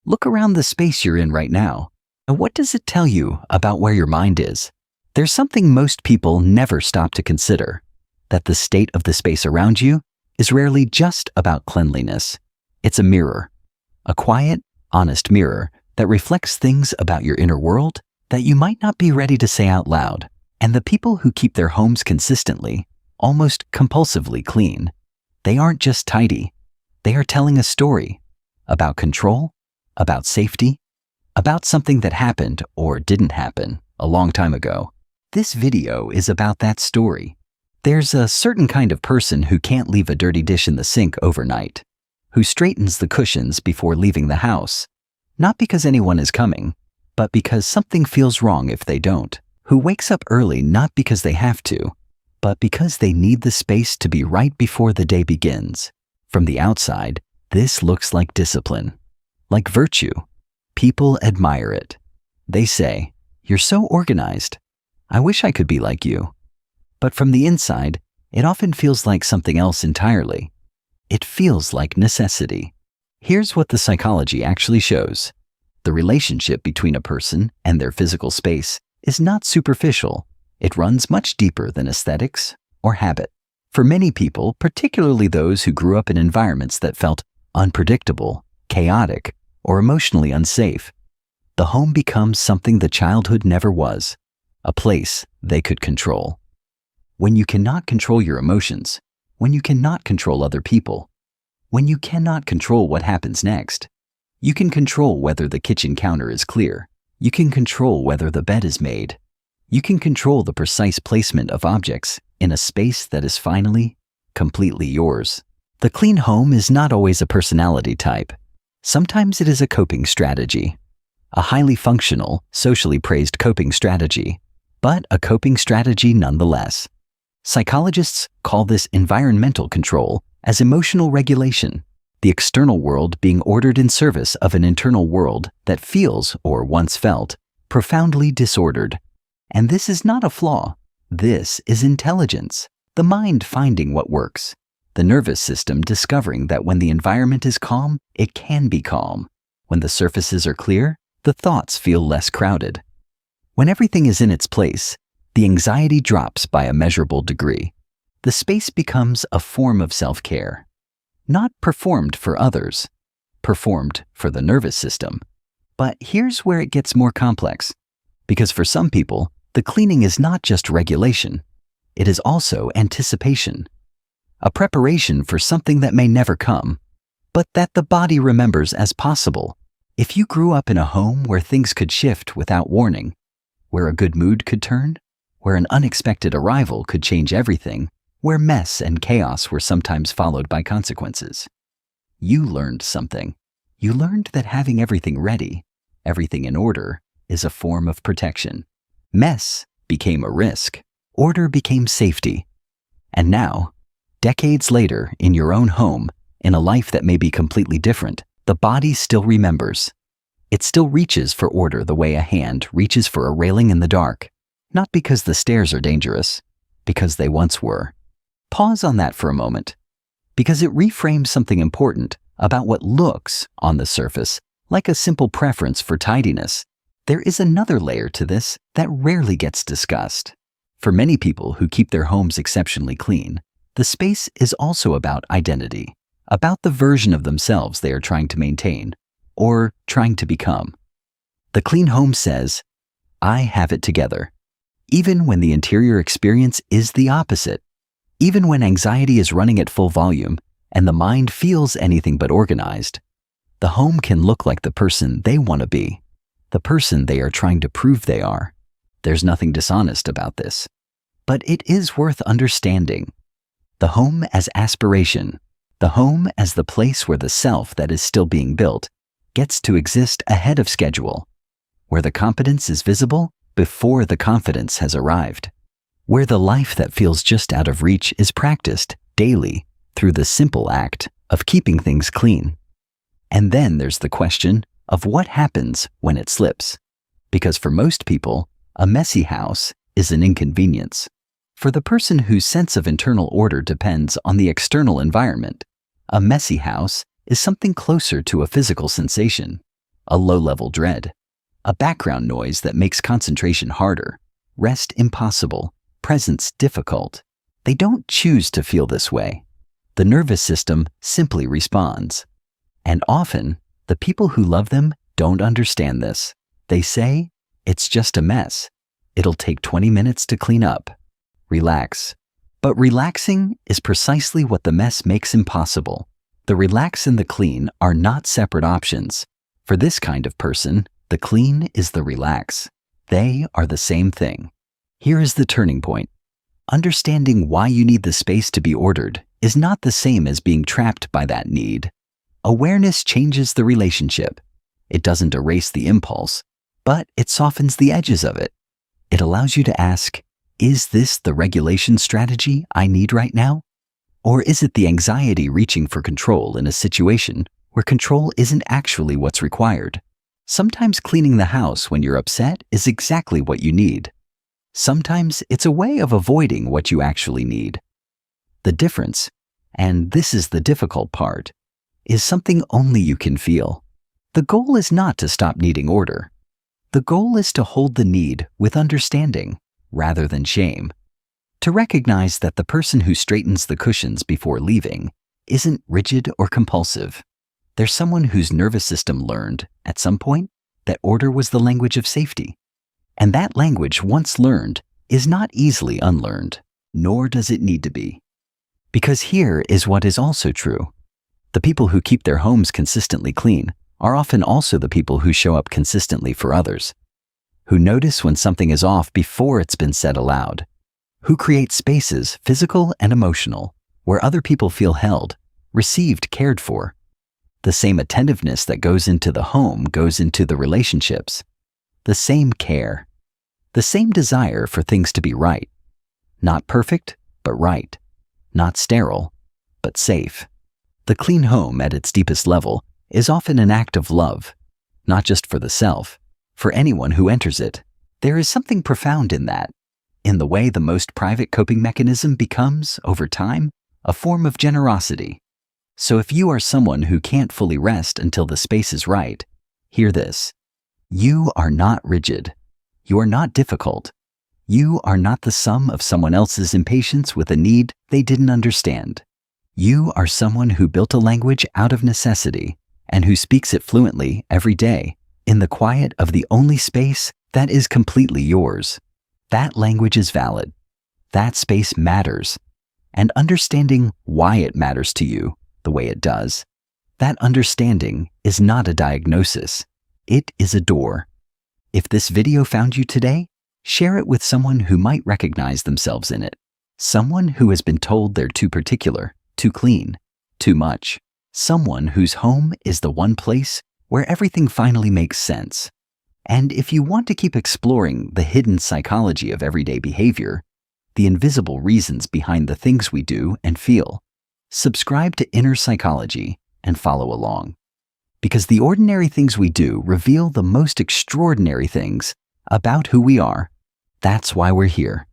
Look around the space you're in right now. And what does it tell you about where your mind is? There's something most people never stop to consider, that the state of the space around you is rarely just about cleanliness. It's a mirror, a quiet, honest mirror that reflects things about your inner world that you might not be ready to say out loud. And the people who keep their homes consistently, almost compulsively clean, they aren't just tidy. They are telling a story about control, about safety, about something that happened or didn't happen a long time ago. This video is about that story. There's a certain kind of person who can't leave a dirty dish in the sink overnight, who straightens the cushions before leaving the house, not because anyone is coming, but because something feels wrong if they don't, who wakes up early not because they have to, but because they need the space to be right before the day begins. From the outside, this looks like discipline, like virtue. People admire it. They say, "You're so organized. I wish I could be like you." But from the inside, it often feels like something else entirely. It feels like necessity. Here's what the psychology actually shows. The relationship between a person and their physical space is not superficial. It runs much deeper than aesthetics or habit. For many people, particularly those who grew up in environments that felt unpredictable, chaotic, or emotionally unsafe, the home becomes something the childhood never was, a place they could control. When you cannot control your emotions, when you cannot control other people, when you cannot control what happens next, you can control whether the kitchen counter is clear. You can control whether the bed is made. You can control the precise placement of objects in a space that is finally, completely yours. The clean home is not always a personality type. Sometimes it is a coping strategy, a highly functional, socially praised coping strategy, but a coping strategy nonetheless. Psychologists call this environmental control as emotional regulation, the external world being ordered in service of an internal world that feels, or once felt, profoundly disordered. And this is not a flaw. This is intelligence, the mind finding what works, the nervous system discovering that when the environment is calm, it can be calm. When the surfaces are clear, the thoughts feel less crowded. When everything is in its place, the anxiety drops by a measurable degree. The space becomes a form of self-care, not performed for others, performed for the nervous system. But here's where it gets more complex, because for some people, the cleaning is not just regulation, it is also anticipation, a preparation for something that may never come, but that the body remembers as possible. If you grew up in a home where things could shift without warning, where a good mood could turn, where an unexpected arrival could change everything, where mess and chaos were sometimes followed by consequences, you learned something. You learned that having everything ready, everything in order, is a form of protection. Mess became a risk. Order became safety. And now, decades later, in your own home, in a life that may be completely different, the body still remembers. It still reaches for order the way a hand reaches for a railing in the dark, not because the stairs are dangerous, because they once were. Pause on that for a moment, because it reframes something important about what looks, on the surface, like a simple preference for tidiness. There is another layer to this that rarely gets discussed. For many people who keep their homes exceptionally clean, the space is also about identity, about the version of themselves they are trying to maintain, or trying to become. The clean home says, "I have it together," even when the interior experience is the opposite, even when anxiety is running at full volume and the mind feels anything but organized. The home can look like the person they want to be, the person they are trying to prove they are. There's nothing dishonest about this. But it is worth understanding. The home as aspiration, the home as the place where the self that is still being built gets to exist ahead of schedule, where the competence is visible before the confidence has arrived, where the life that feels just out of reach is practiced daily through the simple act of keeping things clean. And then there's the question of what happens when it slips. Because for most people, a messy house is an inconvenience. For the person whose sense of internal order depends on the external environment, a messy house is something closer to a physical sensation. a low-level dread, a background noise that makes concentration harder, rest impossible, presence difficult. They don't choose to feel this way. The nervous system simply responds. And often, the people who love them don't understand this. They say, "It's just a mess. It'll take 20 minutes to clean up. Relax." But relaxing is precisely what the mess makes impossible. The relax and the clean are not separate options. For this kind of person, the clean is the relax. They are the same thing. Here is the turning point. Understanding why you need the space to be ordered is not the same as being trapped by that need. Awareness changes the relationship. It doesn't erase the impulse, but it softens the edges of it. It allows you to ask, is this the regulation strategy I need right now? Or is it the anxiety reaching for control in a situation where control isn't actually what's required? Sometimes cleaning the house when you're upset is exactly what you need. Sometimes it's a way of avoiding what you actually need. The difference, and this is the difficult part, is something only you can feel. The goal is not to stop needing order. The goal is to hold the need with understanding rather than shame. To recognize that the person who straightens the cushions before leaving isn't rigid or compulsive. They're someone whose nervous system learned, at some point, that order was the language of safety. And that language, once learned, is not easily unlearned, nor does it need to be. Because here is what is also true. The people who keep their homes consistently clean are often also the people who show up consistently for others, who notice when something is off before it's been said aloud, who create spaces, physical and emotional, where other people feel held, received, cared for. The same attentiveness that goes into the home goes into the relationships. The same care. The same desire for things to be right. Not perfect, but right. Not sterile, but safe. The clean home at its deepest level is often an act of love, not just for the self, for anyone who enters it. There is something profound in that, in the way the most private coping mechanism becomes, over time, a form of generosity. So if you are someone who can't fully rest until the space is right, hear this. You are not rigid. You are not difficult. You are not the sum of someone else's impatience with a need they didn't understand. You are someone who built a language out of necessity and who speaks it fluently every day in the quiet of the only space that is completely yours. That language is valid. That space matters. And understanding why it matters to you the way it does, that understanding is not a diagnosis. It is a door. If this video found you today, share it with someone who might recognize themselves in it. Someone who has been told they're too particular, too clean, too much. Someone whose home is the one place where everything finally makes sense. And if you want to keep exploring the hidden psychology of everyday behavior, the invisible reasons behind the things we do and feel, subscribe to Inner Psychology and follow along. Because the ordinary things we do reveal the most extraordinary things about who we are. That's why we're here.